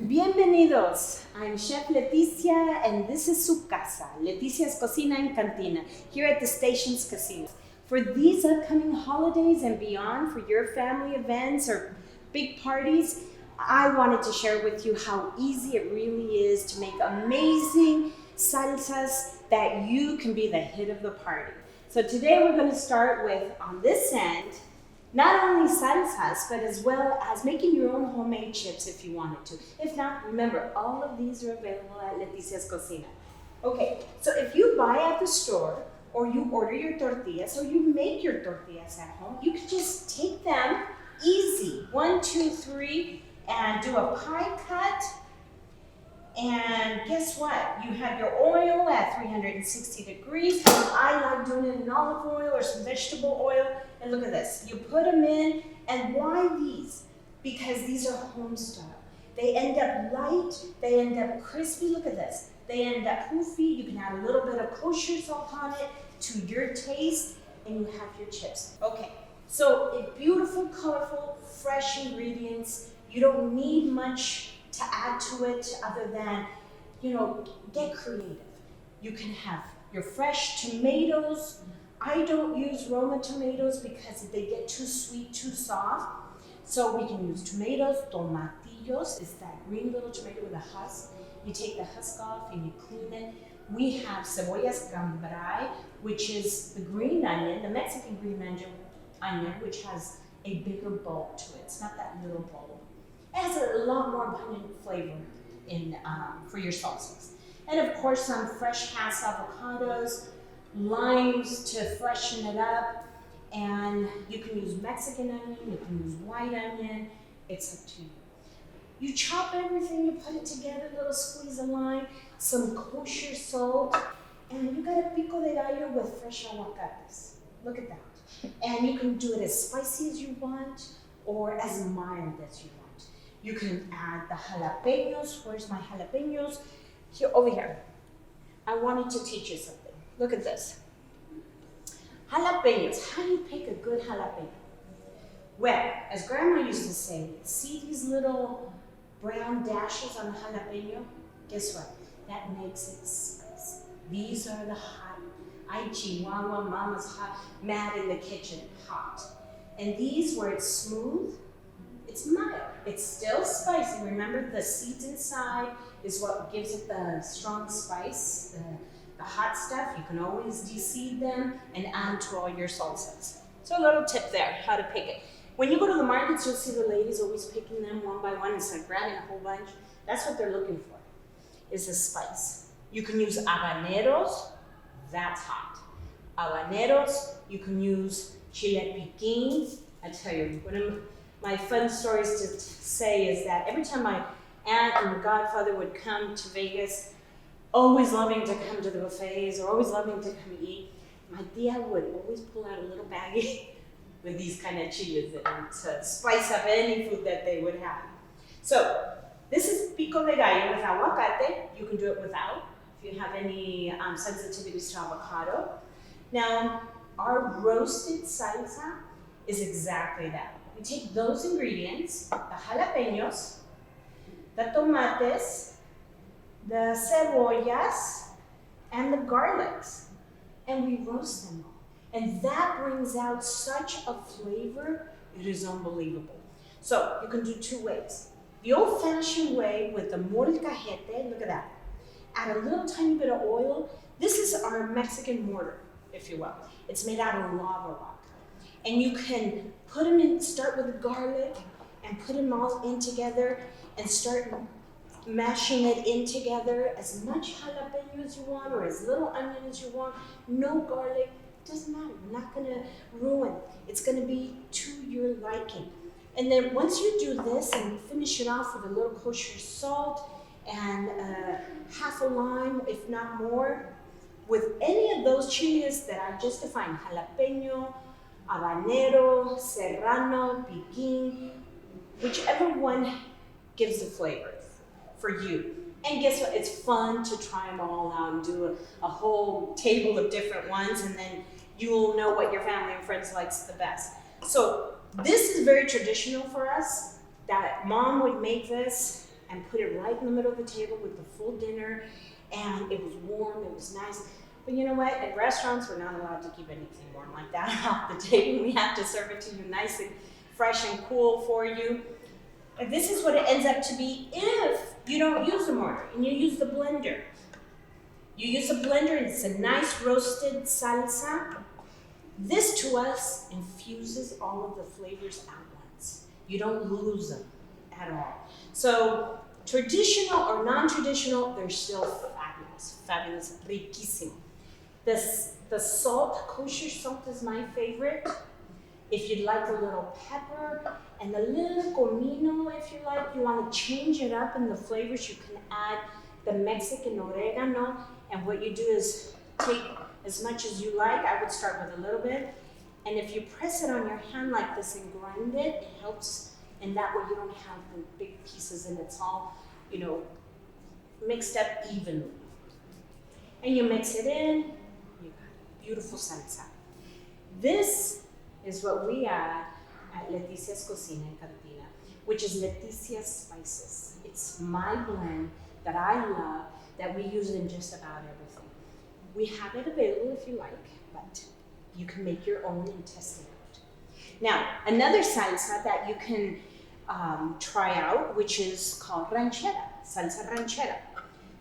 Bienvenidos. I'm Chef Leticia and this is su casa, Leticia's Cocina and Cantina, here at the station's casino. For these upcoming holidays and beyond, for your family events or big parties, I wanted to share with you how easy it really is to make amazing salsas that you can be the hit of the party. So today we're going to start with, on this end, not only salsas, but as well as making your own homemade chips if you wanted to. If not, remember, all of these are available at Leticia's Cocina. Okay, so if you buy at the store, or you order your tortillas, or you make your tortillas at home, you can just take them easy, 1, 2, 3, and do a pie cut. And guess what? You have your oil at 360 degrees. I like doing it in olive oil or some vegetable oil. And look at this. You put them in, and why these? Because these are home style. They end up light, they end up crispy. Look at this. They end up poofy. You can add a little bit of kosher salt on it to your taste, and you have your chips. Okay, so beautiful, colorful, fresh ingredients. You don't need much to add to it other than, get creative. You can have your fresh tomatoes. I don't use Roma tomatoes because they get too sweet, too soft. So we can use tomatoes, tomatillos, is that green little tomato with a husk. You take the husk off and you clean it. We have cebollas cambray, which is the green onion, the Mexican green onion, which has a bigger bulb to it. It's not that little bulb. It has a lot more abundant flavor for your salsas. And of course, some fresh cast avocados, limes to freshen it up. And you can use Mexican onion, you can use white onion. It's up to you. You chop everything, you put it together, a little squeeze of lime, some kosher salt, and you got a pico de gallo with fresh aguacates. Look at that. And you can do it as spicy as you want or as mild as you want. You can add the jalapenos. Where's my jalapenos? Here, over here. I wanted to teach you something. Look at this. Jalapenos. How do you pick a good jalapeno? Well, as Grandma used to say, see these little brown dashes on the jalapeno? Guess what? That makes it spicy. These are the hot. Ay, Chihuahua, Mama's hot, mad in the kitchen, hot. And these, where it's smooth, it's mild. It's still spicy. Remember, the seeds inside is what gives it the strong spice, the hot stuff. You can always de-seed them and add to all your salsas. So a little tip there, how to pick it. When you go to the markets, you'll see the ladies always picking them one by one instead of grabbing a whole bunch. That's what they're looking for, is the spice. You can use habaneros, that's hot. Habaneros, you can use chile piquin. I tell you, one of my fun stories to say is that every time my aunt and my godfather would come to Vegas, always loving to come to the buffets or always loving to come eat, my tia would always pull out a little baggie with these kind of chiles in it to spice up any food that they would have. So this is pico de gallo with aguacate. You can do it without if you have any sensitivities to avocado. Now, our roasted salsa is exactly that. We take those ingredients, the jalapenos, the tomates, the cebollas, and the garlics, and we roast them all. And that brings out such a flavor, it is unbelievable. So you can do 2 ways. The old-fashioned way with the molcajete, look at that. Add a little tiny bit of oil. This is our Mexican mortar, if you will. It's made out of lava rock. And you can put them in, start with the garlic and put them all in together and start mashing it in together. As much jalapeno as you want or as little onion as you want. No garlic, doesn't matter. We're not gonna ruin. It's gonna be to your liking. And then once you do this and you finish it off with a little kosher salt and half a lime, if not more, with any of those chiles that I just defined, jalapeno, habanero, serrano, piquin, whichever one gives the flavor for you. And guess what? It's fun to try them all out and do a whole table of different ones, and then you'll know what your family and friends likes the best. So this is very traditional for us, that Mom would make this and put it right in the middle of the table with the full dinner, and it was warm, it was nice. But you know what? At restaurants, we're not allowed to keep anything warm like that off the table. We have to serve it to you nice and fresh and cool for you. And this is what it ends up to be if you don't use the mortar and you use the blender. You use a blender, it's a nice roasted salsa. This to us infuses all of the flavors at once. You don't lose them at all. So traditional or non-traditional, they're still fabulous, fabulous, riquísimo. The salt, kosher salt is my favorite. If you'd like a little pepper and a little comino, if you like, you want to change it up in the flavors, you can add the Mexican oregano. And what you do is take as much as you like. I would start with a little bit. And if you press it on your hand like this and grind it, it helps. And that way you don't have the big pieces and it's all, you know, mixed up evenly. And you mix it in, you got beautiful salsa. This is what we add at Leticia's Cuisine and Cantina, which is Leticia's spices. It's my blend that I love, that we use in just about everything. We have it available if you like, but you can make your own and test it out. Now, another salsa that you can try out, which is called ranchera, salsa ranchera.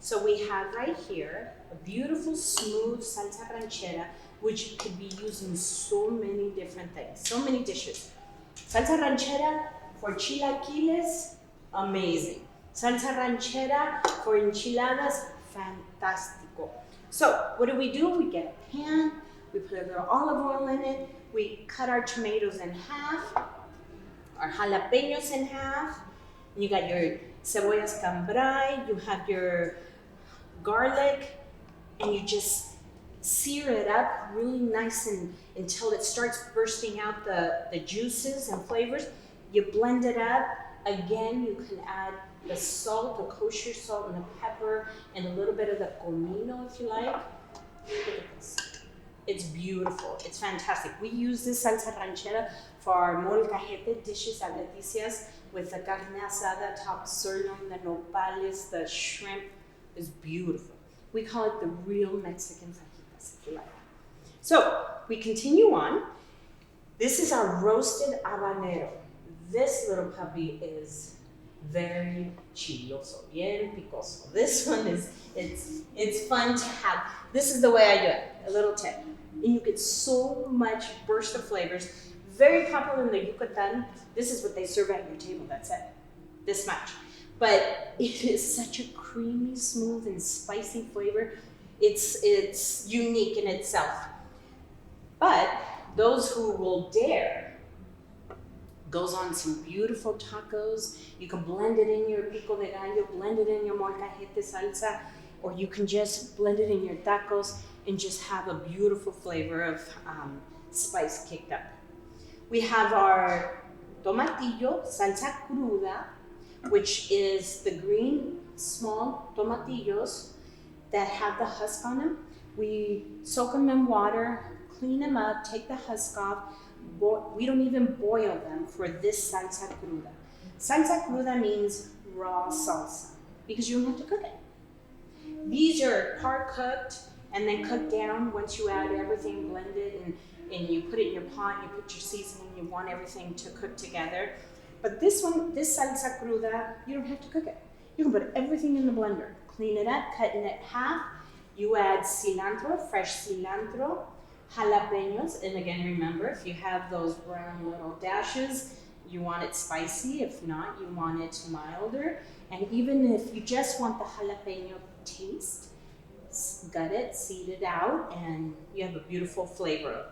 So we have right here a beautiful, smooth salsa ranchera, which could be used in so many different things, so many dishes. Salsa ranchera for chilaquiles, amazing. Salsa ranchera for enchiladas, fantastico. So what do? We get a pan, we put a little olive oil in it, we cut our tomatoes in half, our jalapenos in half, and you got your cebollas cambray, you have your garlic, and you just sear it up really nice and until it starts bursting out the juices and flavors. You blend it up. Again, you can add the salt, the kosher salt, and the pepper, and a little bit of the comino if you like. Look at this. It's beautiful. It's fantastic. We use this salsa ranchera for our molcajete dishes at Leticia's with the carne asada, top sirloin, the nopales, the shrimp. It's beautiful. We call it the real Mexican fajitas, if you like. So we continue on. This is our roasted habanero. This little puppy is very chilloso, bien picoso. This one is, it's fun to have. This is the way I do it, a little tip. And you get so much burst of flavors. Very popular in the Yucatan. This is what they serve at your table, that's it, this much. But it is such a creamy, smooth, and spicy flavor. It's unique in itself. But those who will dare goes on some beautiful tacos. You can blend it in your pico de gallo, blend it in your molcajete salsa, or you can just blend it in your tacos and just have a beautiful flavor of spice kicked up. We have our tomatillo, salsa cruda, which is the green small tomatillos that have the husk on them. We soak them in water, clean them up, take the husk off. We don't even boil them for this salsa cruda. Salsa cruda means raw salsa because you don't have to cook it. These are part cooked and then cooked down once you add everything blended and you put it in your pot, you put your seasoning, you want everything to cook together. But this one, this salsa cruda, you don't have to cook it. You can put everything in the blender, clean it up, cut it in half. You add cilantro, fresh cilantro, jalapenos, and again, remember, if you have those brown little dashes, you want it spicy. If not, you want it milder. And even if you just want the jalapeno taste, gut it, seed it out, and you have a beautiful flavor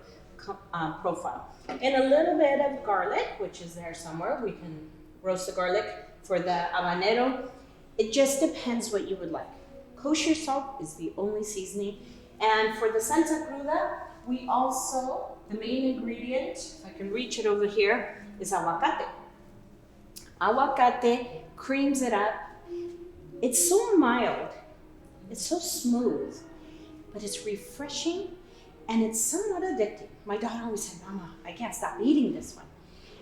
profile. And a little bit of garlic, which is there somewhere. We can roast the garlic for the habanero. It just depends what you would like. Kosher salt is the only seasoning. And for the salsa cruda, we also, the main ingredient, if I can reach it over here, is aguacate. Aguacate creams it up. It's so mild, it's so smooth, but it's refreshing and it's somewhat addictive. My daughter always said, Mama, I can't stop eating this one.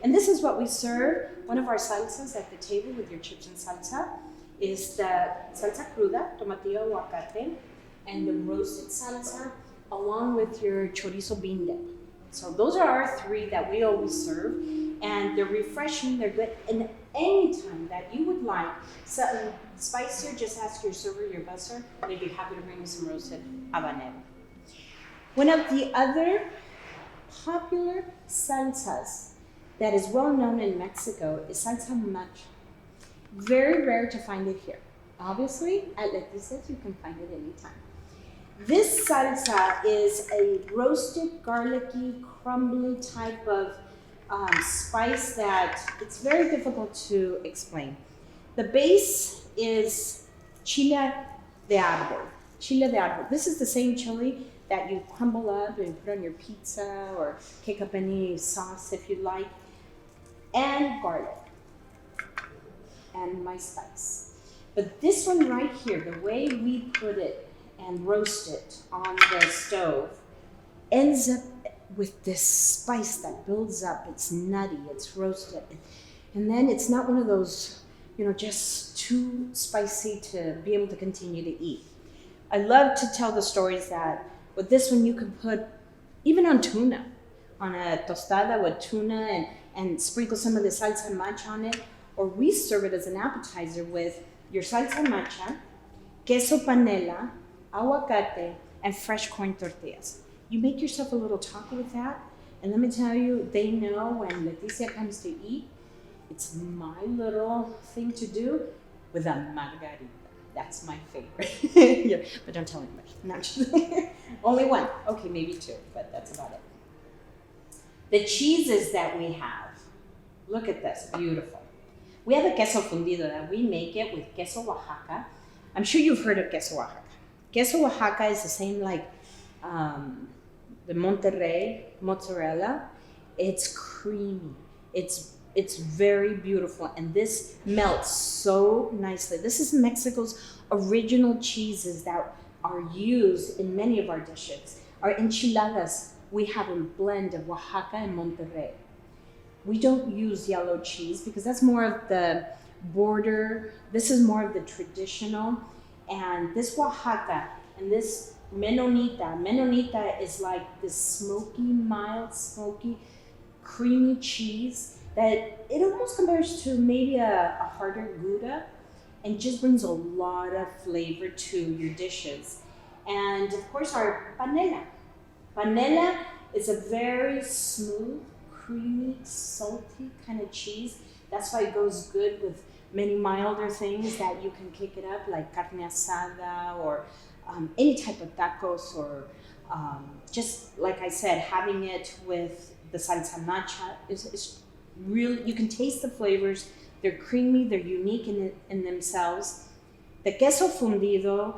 And this is what we serve, one of our salsas at the table with your chips and salsa. is the salsa cruda, tomatillo, aguacate, and the roasted salsa, along with your chorizo bean dip. So those are our three that we always serve, and they're refreshing, they're good. And any time that you would like something spicier, just ask your server, your busser, they'd be happy to bring you some roasted habanero. One of the other popular salsas that is well known in Mexico is salsa macha. Very rare to find it here. Obviously, at Leticia's you can find it anytime. This salsa is a roasted, garlicky, crumbly type of spice that it's very difficult to explain. The base is chile de árbol. Chile de árbol. This is the same chili that you crumble up and put on your pizza or kick up any sauce if you like. And garlic. And my spice. But this one right here, the way we put it and roast it on the stove, ends up with this spice that builds up. It's nutty, it's roasted. And then it's not one of those, just too spicy to be able to continue to eat. I love to tell the stories that with this one you can put even on tuna, on a tostada with tuna and sprinkle some of the salsa macha on it. Or we serve it as an appetizer with your salsa macha, queso panela, aguacate, and fresh corn tortillas. You make yourself a little taco with that, and let me tell you, they know when Leticia comes to eat, it's my little thing to do with a margarita. That's my favorite. Yeah, but don't tell anybody. Not just only one. Okay, maybe two, but that's about it. The cheeses that we have, look at this, beautiful. We have a queso fundido that we make it with queso Oaxaca. I'm sure you've heard of queso Oaxaca. Queso Oaxaca is the same like the Monterrey mozzarella. It's creamy. It's very beautiful, and this melts so nicely. This is Mexico's original cheeses that are used in many of our dishes. Our enchiladas, we have a blend of Oaxaca and Monterrey. We don't use yellow cheese because that's more of the border. This is more of the traditional. And this Oaxaca and this Menonita is like this smoky, mild, smoky, creamy cheese that it almost compares to maybe a harder Gouda and just brings a lot of flavor to your dishes. And of course our panela. Panela is a very smooth, creamy, salty kind of cheese. That's why it goes good with many milder things that you can kick it up, like carne asada or any type of tacos, or just like I said, having it with the salsa macha is really, you can taste the flavors. They're creamy, they're unique in themselves. The queso fundido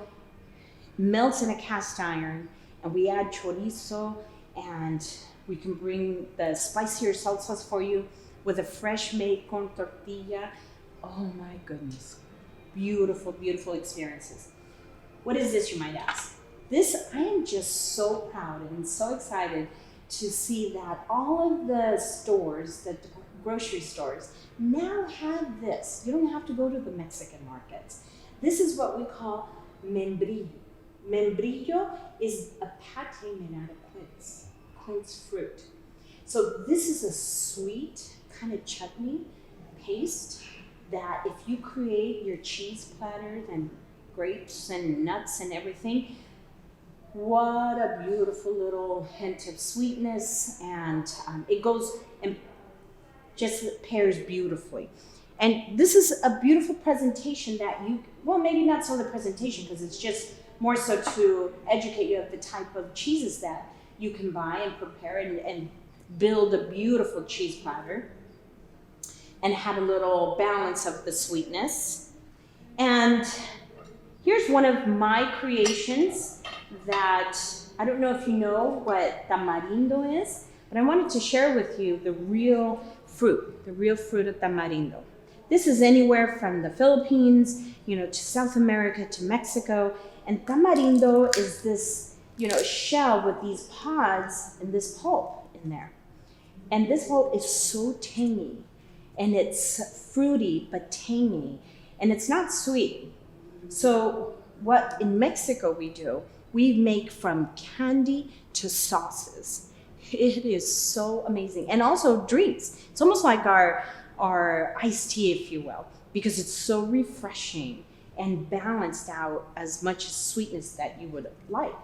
melts in a cast iron, and we add chorizo, and we can bring the spicier salsas for you with a fresh made corn tortilla. Oh my goodness. Beautiful, beautiful experiences. What is this, you might ask? This, I am just so proud and so excited to see that all of the stores, the grocery stores, now have this. You don't have to go to the Mexican markets. This is what we call membrillo. Membrillo is a pate made out of quince fruit. So this is a sweet kind of chutney paste that if you create your cheese platter and grapes and nuts and everything, what a beautiful little hint of sweetness, and it goes and just pairs beautifully. And this is a beautiful presentation that maybe not so the presentation, because it's just more so to educate you of the type of cheeses that you can buy and prepare and build a beautiful cheese platter and have a little balance of the sweetness. And here's one of my creations that, I don't know if you know what tamarindo is, but I wanted to share with you the real fruit of tamarindo. This is anywhere from the Philippines, to South America, to Mexico. And tamarindo is this, shell with these pods and this pulp in there. And this pulp is so tangy, and it's fruity but tangy. and it's not sweet. So what in Mexico we do, we make from candy to sauces. It is so amazing. And also drinks. It's almost like our iced tea, if you will, because it's so refreshing and balanced out as much sweetness that you would like.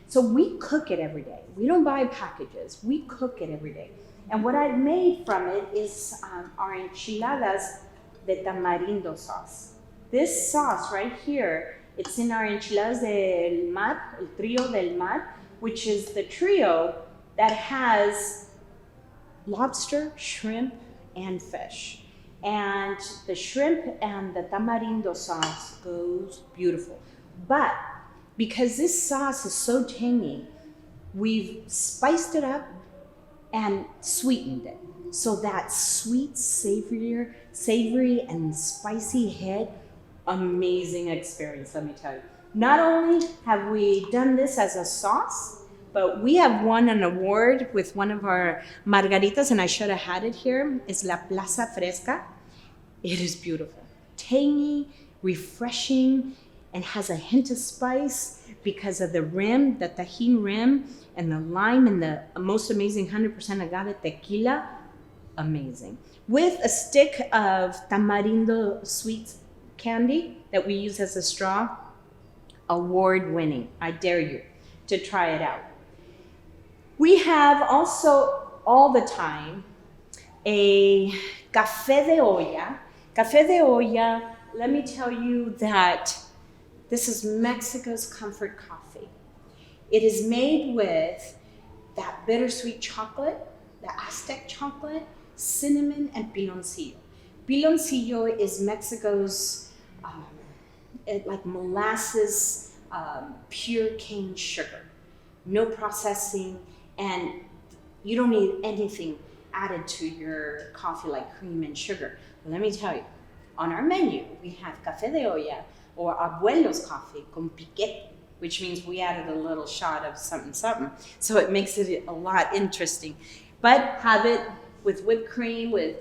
So we cook it every day. We don't buy packages. We cook it every day. And what I've made from it is our enchiladas de tamarindo sauce. This sauce right here, it's in our enchiladas del mar, el trio del mar, which is the trio that has lobster, shrimp, and fish. And the shrimp and the tamarindo sauce goes beautiful. But because this sauce is so tangy, we've spiced it up and sweetened it. So that sweet, savory and spicy hit, amazing experience, let me tell you. Not only have we done this as a sauce, but we have won an award with one of our margaritas, and I should have had it here. It's La Plaza Fresca. It is beautiful. Tangy, refreshing, and has a hint of spice because of the rim, the tajin rim, and the lime, and the most amazing 100% agave tequila. Amazing. With a stick of tamarindo sweet candy that we use as a straw. Award winning. I dare you to try it out. We have also all the time a café de olla. Café de olla, let me tell you that this is Mexico's comfort coffee. It is made with that bittersweet chocolate, the Aztec chocolate, cinnamon, and piloncillo. Piloncillo is Mexico's like molasses, pure cane sugar. No processing, and you don't need anything added to your coffee like cream and sugar. But let me tell you, on our menu, we have café de olla or abuelo's coffee con piquete, which means we added a little shot of something, something. So it makes it a lot interesting. But have it with whipped cream, with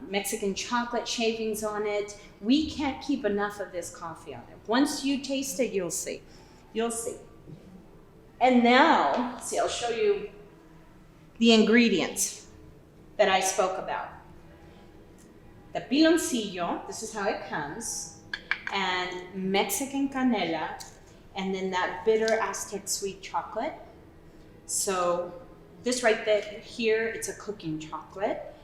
Mexican chocolate shavings on it. We can't keep enough of this coffee on it. Once you taste it, you'll see. You'll see. And now, see, I'll show you the ingredients that I spoke about. The piloncillo, this is how it comes, and Mexican canela, and then that bitter Aztec sweet chocolate. So this right there, here, it's a cooking chocolate.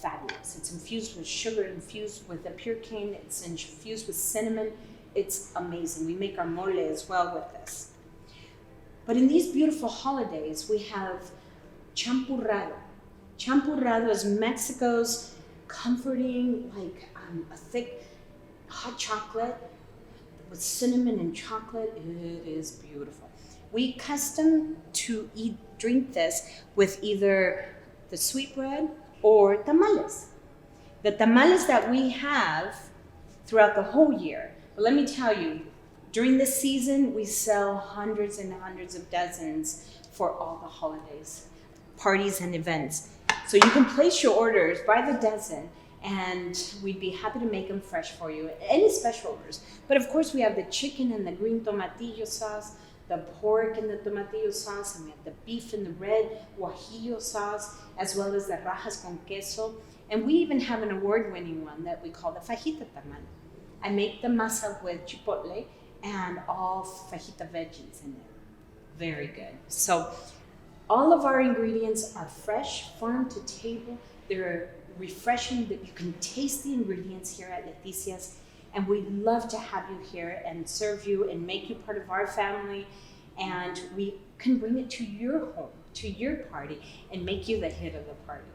Fabulous. It's infused with sugar, infused with a pure cane, it's infused with cinnamon. It's amazing. We make our mole as well with this. But in these beautiful holidays, we have champurrado. Champurrado is Mexico's comforting, like a thick hot chocolate with cinnamon and chocolate. It is beautiful. We custom to drink this with either the sweetbread or tamales. The tamales that we have throughout the whole year. But let me tell you, during this season, we sell hundreds and hundreds of dozens for all the holidays, parties and events. So you can place your orders by the dozen, and we'd be happy to make them fresh for you. Any special orders. But of course, we have the chicken and the green tomatillo sauce, the pork and the tomatillo sauce, and we have the beef and the red guajillo sauce, as well as the rajas con queso. And we even have an award-winning one that we call the fajita tamal. I make the masa with chipotle and all fajita veggies in there. Very good. So all of our ingredients are fresh, farm to table. They're refreshing, that you can taste the ingredients here at Leticia's. And we'd love to have you here and serve you and make you part of our family. And we can bring it to your home, to your party, and make you the hit of the party.